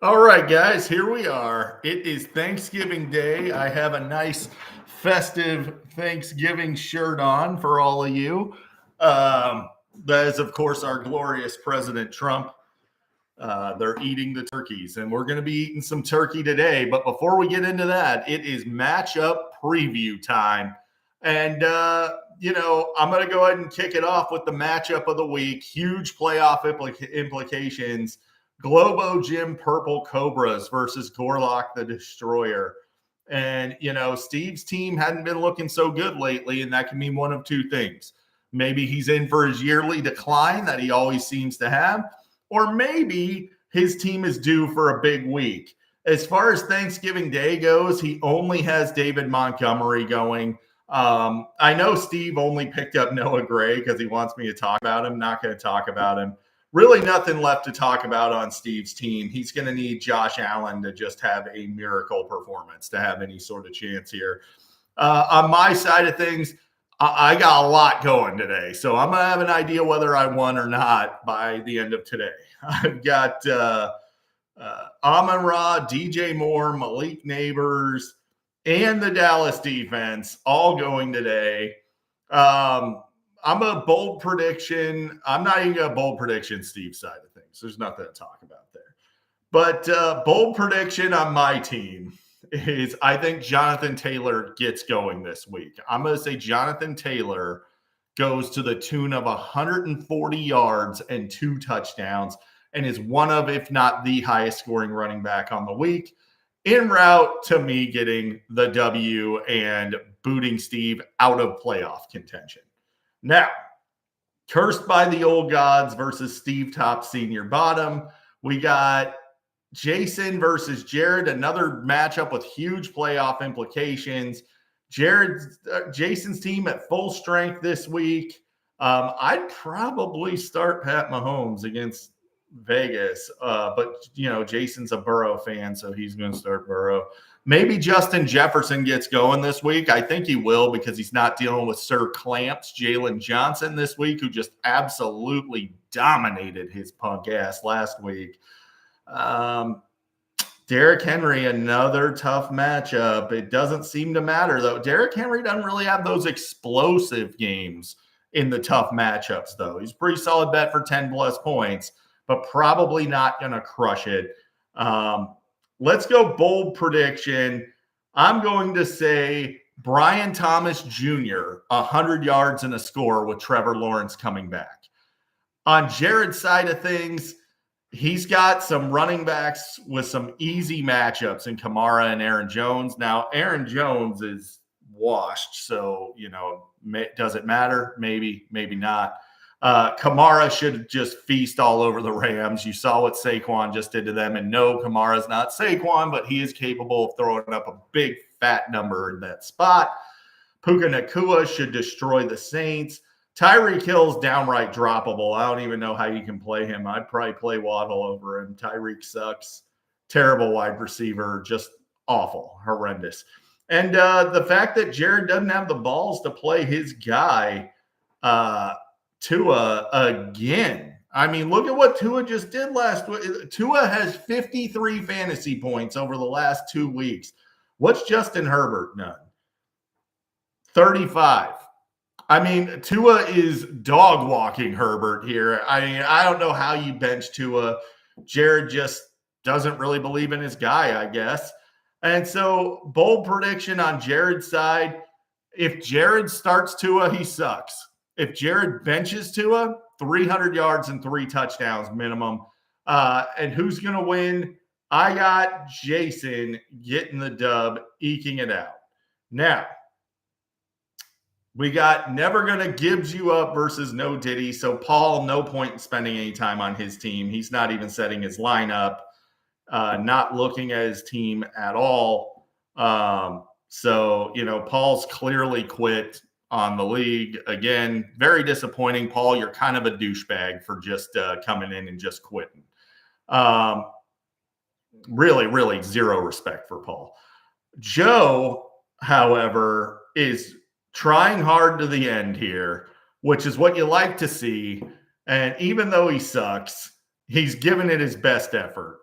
All right, guys, here we are. It is Thanksgiving Day. I have a nice festive Thanksgiving shirt on for all of you. That is, of course, our glorious President Trump. They're eating the turkeys, and we're going to be eating some turkey today. But before we get into that, it is matchup preview time. And, I'm going to go ahead and kick it off with the matchup of the week. Huge playoff implications. Globo Gym Purple Cobras versus Gorlock the Destroyer. And, Steve's team hadn't been looking so good lately, and that can mean one of two things. Maybe he's in for his yearly decline that he always seems to have, or maybe his team is due for a big week. As far as Thanksgiving Day goes, he only has David Montgomery going. I know Steve only picked up Noah Gray because he wants me to talk about him. Not going to talk about him. Really nothing left to talk about on Steve's team. He's going to need Josh Allen to just have a miracle performance to have any sort of chance here. On my side of things, I got a lot going today, so I'm going to have an idea whether I won or not by the end of today. I've got Amon-Ra, DJ Moore, Malik Nabers, and the Dallas defense all going today. I'm a bold prediction. I'm not even a bold prediction Steve's side of things. There's nothing to talk about there. But bold prediction on my team is I think Jonathan Taylor gets going this week. I'm going to say Jonathan Taylor goes to the tune of 140 yards and 2 touchdowns and is one of, if not the highest scoring running back on the week, en route to me getting the W and booting Steve out of playoff contention. Now, cursed by the old gods versus Steve Top Senior Bottom. We got Jason versus Jared, another matchup with huge playoff implications. Jason's team at full strength this week. I'd probably start Pat Mahomes against Vegas, but Jason's a Burrow fan, so he's going to start Burrow. Maybe Justin Jefferson gets going this week. I think he will because he's not dealing with Sir Clamps, Jalen Johnson this week, who just absolutely dominated his punk ass last week. Derrick Henry, another tough matchup. It doesn't seem to matter, though. Derrick Henry doesn't really have those explosive games in the tough matchups, though. He's a pretty solid bet for 10-plus points, but probably not going to crush it. Let's go bold prediction. I'm going to say Brian Thomas Jr., 100 yards and a score with Trevor Lawrence coming back. On Jared's side of things, he's got some running backs with some easy matchups in Kamara and Aaron Jones. Now, Aaron Jones is washed, so, does it matter? Maybe, maybe not. Kamara should just feast all over the Rams. You saw what Saquon just did to them. And no, Kamara's not Saquon, but he is capable of throwing up a big fat number in that spot. Puka Nacua should destroy the Saints. Tyreek Hill's downright droppable. I don't even know how you can play him. I'd probably play Waddle over him. Tyreek sucks. Terrible wide receiver. Just awful. Horrendous. And the fact that Jared doesn't have the balls to play his guy, Tua again. I mean, look at what Tua just did last week. Tua has 53 fantasy points over the last 2 weeks. What's Justin Herbert done? 35. I mean, Tua is dog walking Herbert here. I mean, I don't know how you bench Tua. Jared just doesn't really believe in his guy, I guess. And so, bold prediction on Jared's side. If Jared starts Tua, he sucks. If Jared benches Tua, 300 yards and 3 touchdowns minimum. And who's going to win? I got Jason getting the dub, eking it out. Now, we got Never Gonna Gibbs You Up versus No Diddy. So Paul, no point in spending any time on his team. He's not even setting his lineup, not looking at his team at all. Paul's clearly quit on the league. Again, very disappointing. Paul, you're kind of a douchebag for just coming in and just quitting. Really, really zero respect for Paul. Joe, however, is trying hard to the end here, which is what you like to see. And even though he sucks, he's given it his best effort.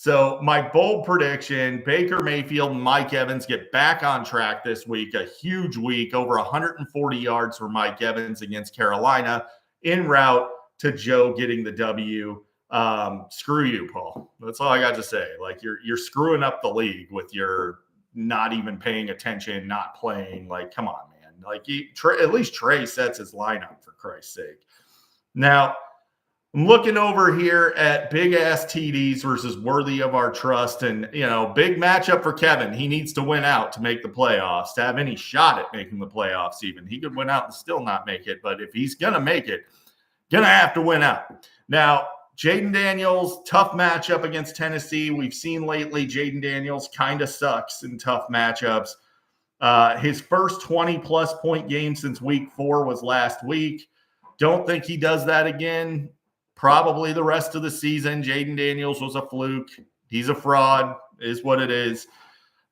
So my bold prediction, Baker Mayfield and Mike Evans get back on track this week. A huge week, over 140 yards for Mike Evans against Carolina, en route to Joe getting the W. Screw you, Paul. That's all I got to say. Like you're screwing up the league with your not even paying attention, not playing. Like, come on, man. Like at least Trey sets his lineup, for Christ's sake. Now, I'm looking over here at big ass TDs versus worthy of our trust. And, big matchup for Kevin. He needs to win out to make the playoffs, to have any shot at making the playoffs even. He could win out and still not make it. But if he's going to make it, going to have to win out. Now, Jayden Daniels, tough matchup against Tennessee. We've seen lately Jayden Daniels kind of sucks in tough matchups. His first 20-plus point game since week 4 was last week. Don't think he does that again. Probably the rest of the season. Jayden Daniels was a fluke. He's a fraud, is what it is.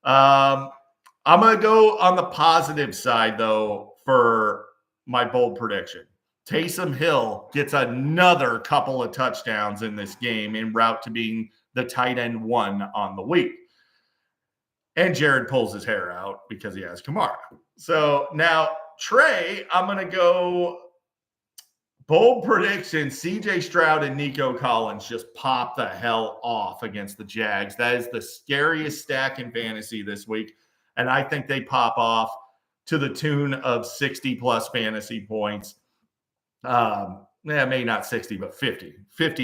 I'm going to go on the positive side, though, for my bold prediction. Taysom Hill gets another couple of touchdowns in this game en route to being the tight end 1 on the week. And Jared pulls his hair out because he has Kamara. So now, Trey, I'm going to go bold prediction, C.J. Stroud and Nico Collins just pop the hell off against the Jags. That is the scariest stack in fantasy this week. And I think they pop off to the tune of 60-plus fantasy points. Maybe not 60, but 50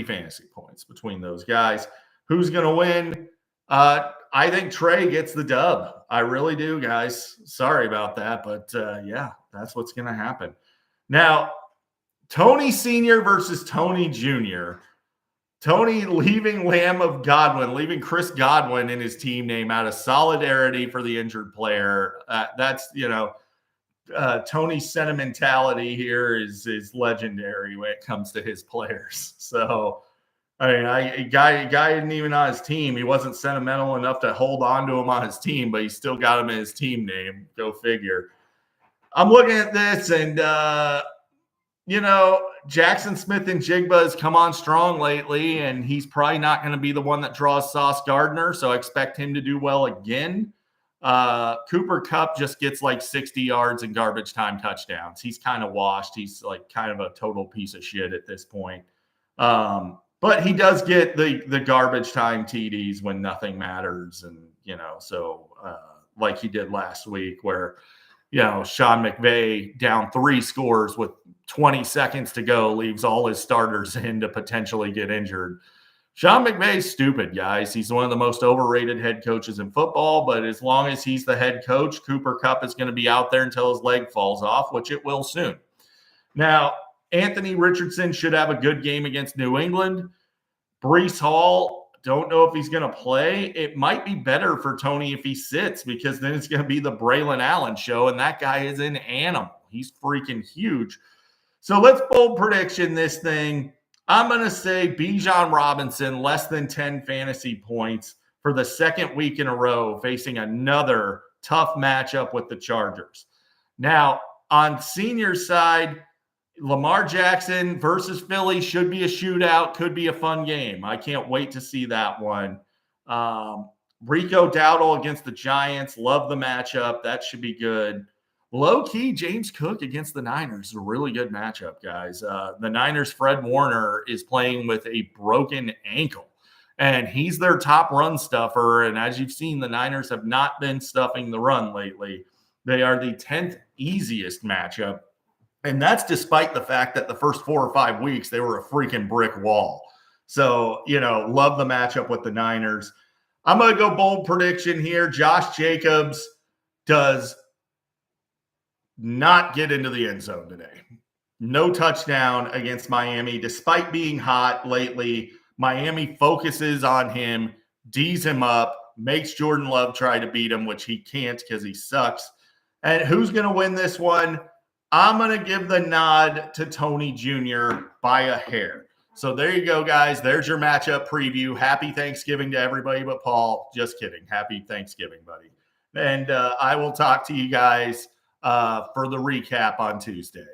fantasy points between those guys. Who's going to win? I think Trey gets the dub. I really do, guys. Sorry about that, but yeah, that's what's going to happen. Now, Tony Sr. versus Tony Jr. Tony leaving Lamb of Godwin, leaving Chris Godwin in his team name out of solidarity for the injured player. That's, Tony's sentimentality here is legendary when it comes to his players. So, a guy isn't even on his team. He wasn't sentimental enough to hold on to him on his team, but he still got him in his team name. Go figure. I'm looking at this and, Jackson Smith-Njigba has come on strong lately, and he's probably not going to be the one that draws Sauce Gardner, so I expect him to do well again. Cooper Kupp just gets like 60 yards and garbage time touchdowns. He's kind of washed. He's like kind of a total piece of shit at this point. But he does get the garbage time TDs when nothing matters, and, like he did last week where – Sean McVay down 3 scores with 20 seconds to go, leaves all his starters in to potentially get injured. Sean McVay's stupid, guys. He's one of the most overrated head coaches in football, but as long as he's the head coach, Cooper Kupp is going to be out there until his leg falls off, which it will soon. Now, Anthony Richardson should have a good game against New England. Breece Hall, don't know if he's going to play. It might be better for Tony if he sits, because then it's going to be the Braylon Allen show, and that guy is an animal. He's freaking huge. So let's bold prediction this thing. I'm going to say Bijan Robinson, less than 10 fantasy points for the second week in a row, facing another tough matchup with the Chargers. Now, on senior side, Lamar Jackson versus Philly should be a shootout, could be a fun game. I can't wait to see that one. Rico Dowdle against the Giants, love the matchup. That should be good. Low-key, James Cook against the Niners is a really good matchup, guys. The Niners' Fred Warner is playing with a broken ankle, and he's their top run stuffer. And as you've seen, the Niners have not been stuffing the run lately. They are the 10th easiest matchup. And that's despite the fact that the first 4 or 5 weeks, they were a freaking brick wall. So, love the matchup with the Niners. I'm going to go bold prediction here. Josh Jacobs does not get into the end zone today. No touchdown against Miami. Despite being hot lately, Miami focuses on him, D's him up, makes Jordan Love try to beat him, which he can't because he sucks. And who's going to win this one? I'm going to give the nod to Tony Jr. by a hair. So there you go, guys. There's your matchup preview. Happy Thanksgiving to everybody but Paul. Just kidding. Happy Thanksgiving, buddy. And I will talk to you guys for the recap on Tuesday.